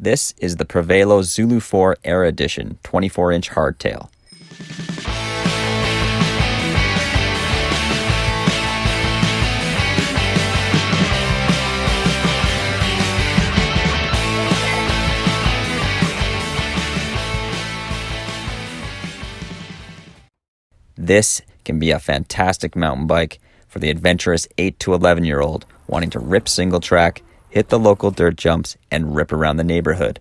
This is the Prevelo Zulu 4 Air Edition 24-inch hardtail. This can be a fantastic mountain bike for the adventurous 8 to 11-year-old wanting to rip single track, hit the local dirt jumps, and rip around the neighborhood.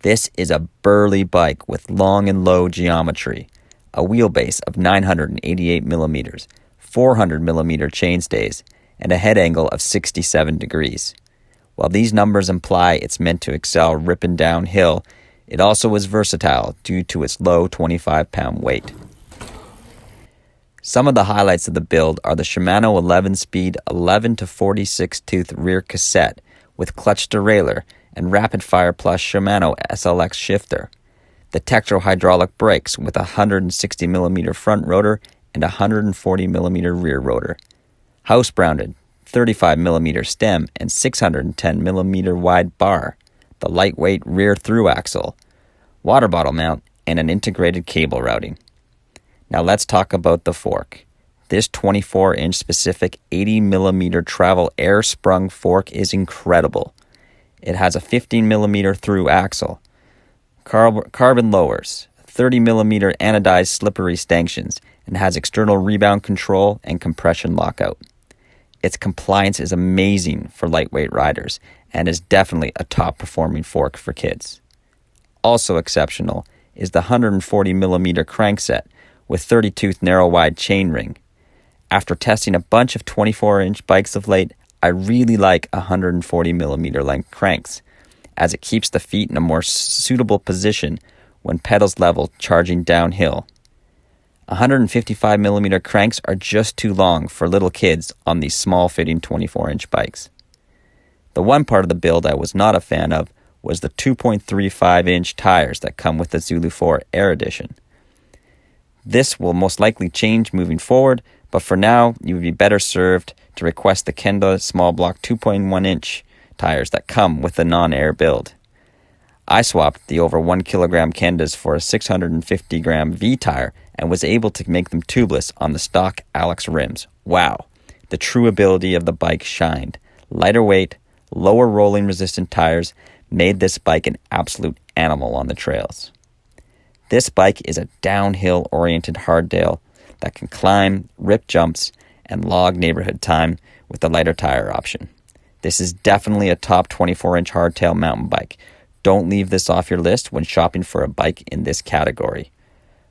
This is a burly bike with long and low geometry, a wheelbase of 988 millimeters, 400 millimeter chainstays, and a head angle of 67 degrees. While these numbers imply it's meant to excel ripping downhill, it also is versatile due to its low 25-pound weight. Some of the highlights of the build are the Shimano 11-speed 11 to 46 tooth rear cassette with clutch derailleur and rapid fire plus Shimano SLX shifter, the Tektro hydraulic brakes with a 160mm front rotor and a 140mm rear rotor, house-brounded 35mm stem and 610mm wide bar, the lightweight rear thru axle, water bottle mount, and an integrated cable routing. Now let's talk about the fork. This 24-inch specific 80mm travel air-sprung fork is incredible. It has a 15mm thru axle, carbon lowers, 30mm anodized slippery stanchions, and has external rebound control and compression lockout. Its compliance is amazing for lightweight riders and is definitely a top-performing fork for kids. Also exceptional is the 140mm crankset with 30-tooth narrow-wide chainring. After testing a bunch of 24-inch bikes of late, I really like 140mm length cranks, as it keeps the feet in a more suitable position when pedals level charging downhill. 155mm cranks are just too long for little kids on these small-fitting 24-inch bikes. The one part of the build I was not a fan of was the 2.35-inch tires that come with the Zulu 4 Air Edition. This will most likely change moving forward, but for now, you would be better served to request the Kenda small block 2.1-inch tires that come with the non-air build. I swapped the over 1 kilogram Kendas for a 650-gram V tire and was able to make them tubeless on the stock Alex rims. Wow, the true ability of the bike shined. Lighter weight, lower rolling resistant tires made this bike an absolute animal on the trails. This bike is a downhill-oriented hardtail that can climb, rip jumps, and log neighborhood time with the lighter tire option. This is definitely a top 24-inch hardtail mountain bike. Don't leave this off your list when shopping for a bike in this category.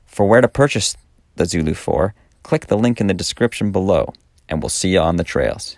For where to purchase the Zulu 4, click the link in the description below, and we'll see you on the trails.